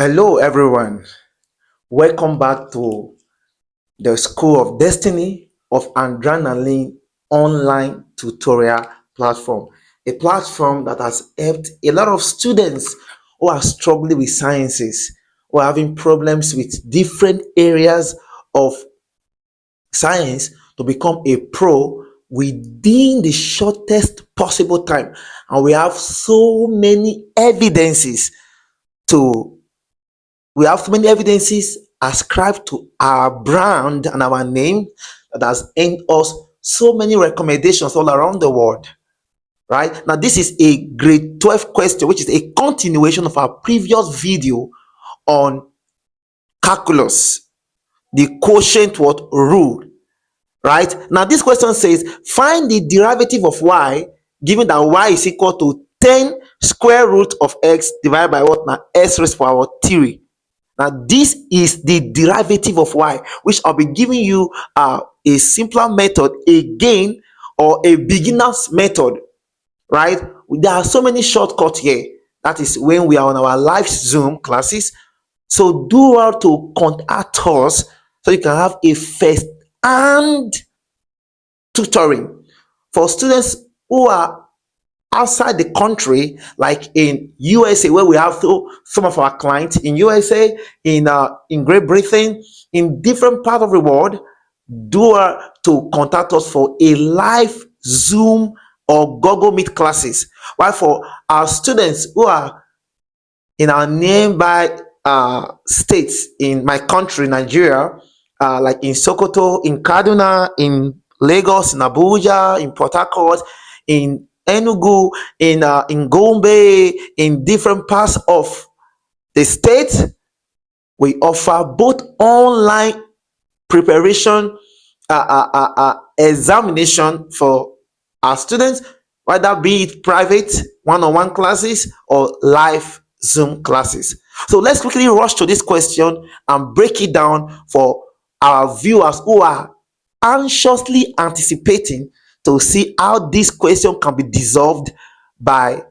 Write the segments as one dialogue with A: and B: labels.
A: Hello, everyone. Welcome back to the School of Destiny of Adrenaline online tutorial platform, a platform that has helped a lot of students who are struggling with sciences, who are having problems with different areas of science to become a pro within the shortest possible time. And we have so many evidences to we have so many evidences ascribed to our brand and our name that has earned us so many recommendations all around the world. Right now, this is a grade 12 question, which is a continuation of our previous video on calculus, the quotient what rule. Right now, this question says find the derivative of y given that y is equal to 10 square root of x divided by what now s raised to power 3. Now, this is the derivative of y, which I'll be giving you a simpler method again, or a beginner's method, right? There are so many shortcuts here. That is when we are on our live Zoom classes. So do well to contact us so you can have a first hand tutoring for students who are outside the country, like in USA, where we have some of our clients in USA, in Great Britain, in different parts of the world. Do to contact us for a live Zoom or Google Meet classes. While for our students who are in our nearby states in my country, Nigeria, like in Sokoto, in Kaduna, in Lagos, in Abuja, in Port Harcourt, in Enugu, in Gombe, in different parts of the state, we offer both online preparation, examination for our students, whether be it private one-on-one classes or live Zoom classes. So let's quickly rush to this question and break it down for our viewers who are anxiously anticipating to see how this question can be dissolved by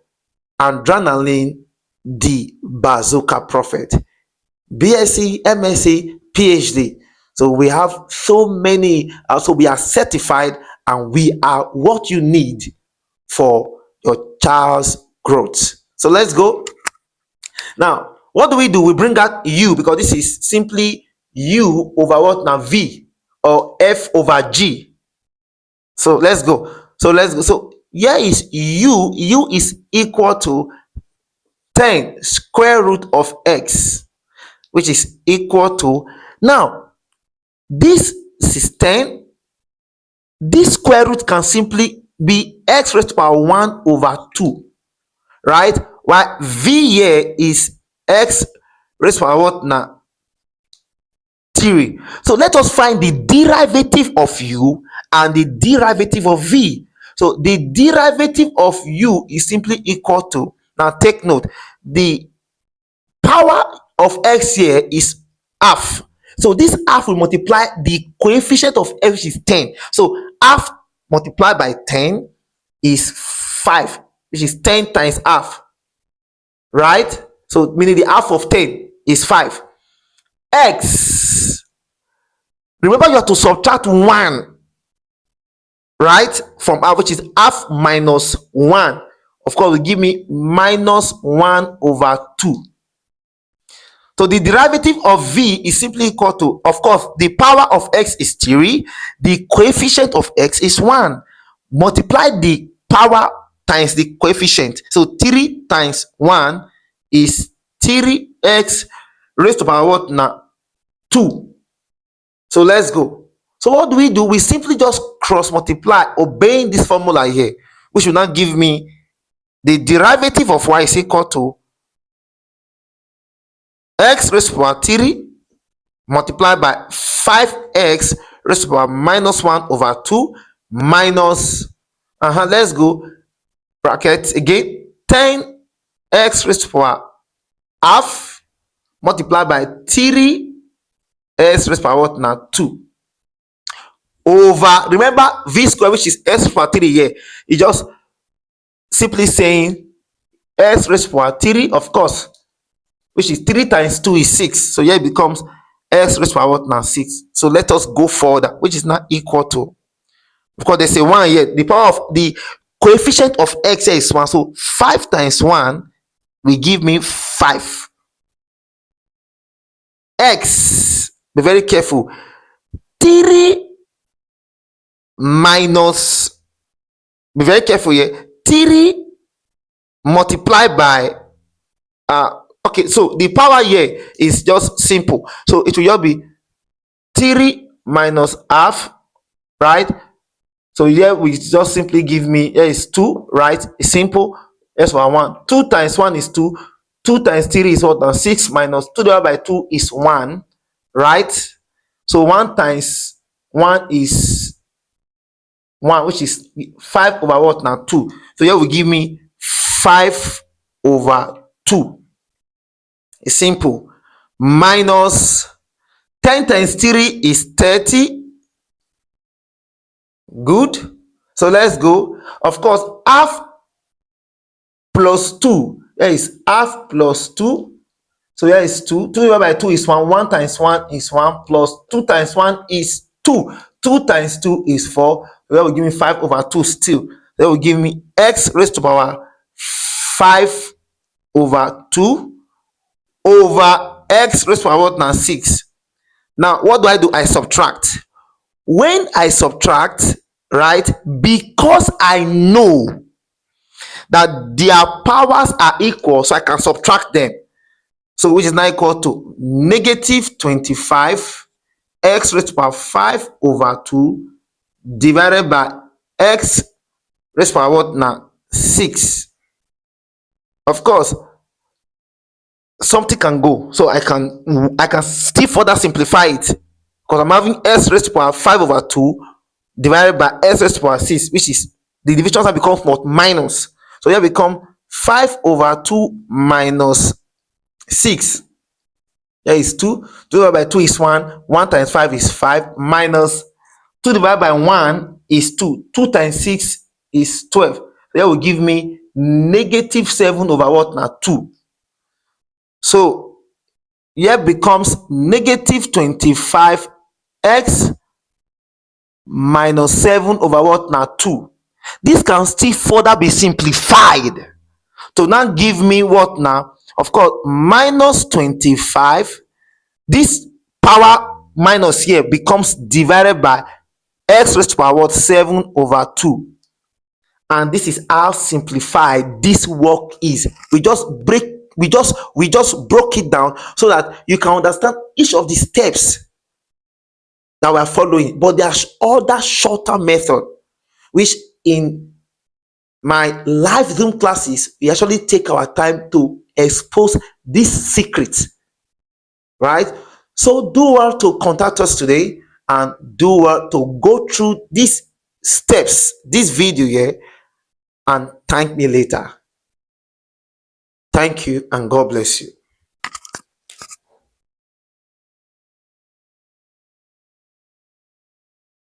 A: adrenaline, the bazooka prophet. BSc, MSc, PhD. So we have so many, so we are certified and we are what you need for your child's growth. So let's go. Now, what do? We bring out u, because this is simply u over what now? V, or f over g. So let's go. So here is u. U is equal to 10 square root of x, which is equal to, now this is 10. This square root can simply be x raised to power 1 over 2, right? While v here is x raised to power what now? 3. So let us find the derivative of u and the derivative of v. So the derivative of u is simply equal to, now take note, the power of x here is half. So this half will multiply the coefficient of x, which is 10. So half multiplied by 10 is 5, which is 10 times half, right? So meaning the half of 10 is 5. X, remember you have to subtract 1, right, from half, which is half minus 1. Of course, will give me minus 1 over 2. So the derivative of v is simply equal to, of course, the power of x is 3, the coefficient of x is 1. Multiply the power times the coefficient. So 3 times 1 is 3x raised to power what now? 2. So let's go. So what do? We simply just cross multiply, obeying this formula here, which will now give me the derivative of y is equal to x raised to power 3 multiplied by 5x raised to power minus 1 over 2 minus, let's go, bracket again, 10x raised to power half multiplied by 3x raised to power what now? 2 over, remember v square, which is x raised to power 3 here, is just simply saying x raised to power 3, of course, which is 3 times 2 is 6. So here it becomes x raised to power what now 6. So let us go further, which is now equal to, because there's a 1 here, the power of the coefficient of x here is 1. So 5 times 1 will give me 5. X, be very careful, 3 minus, be very careful here, 3 multiplied by okay, so the power here is just simple, so it will just be 3 minus half, right? So here we just simply give me, here is 2, right? It's simple. That's 1. 2 times 1 is 2. 2 times 3 is what? 6 minus 2 divided by 2 is 1, right? So 1 times 1 is 1, which is 5 over what now? 2. So here will give me 5 over 2. It's simple. Minus 10 times 3 is 30. Good. So let's go. Of course, half plus 2. Here is half plus 2. So here is 2. 2 divided by 2 is 1. 1 times 1 is 1, plus 2 times 1 is 2. 2 times 2 is 4. So that will give me 5 over 2 still. That will give me x raised to power 5 over 2 over x raised to power what now 6. Now what do? I subtract. When I subtract, right, because I know that their powers are equal, so I can subtract them. So which is now equal to negative 25 x raised to power 5 over 2 divided by x raised to power what now 6. Of course, something can go, so I can still further simplify it, because I'm having x raised to power 5 over 2 divided by x raised to power 6, which is the divisions have become what? Minus. So here become 5 over 2 minus 6. Here is 2. 2 divided by 2 is 1. 1 times 5 is 5. Minus 2 divided by 1 is 2. 2 times 6 is 12. That will give me negative 7 over what now? 2. So here becomes negative 25x minus 7 over what now? 2. This can still further be simplified to now give me what now? Of course, minus 25. This power minus here becomes divided by x raised to power what? 7 over 2. And this is how simplified this work is. We just broke it down so that you can understand each of the steps that we are following. But there's other shorter method, which in my live Zoom classes, we actually take our time to expose these secrets, right? So do well to contact us today and do well to go through these steps, this video here, and thank me later. Thank you and God bless you.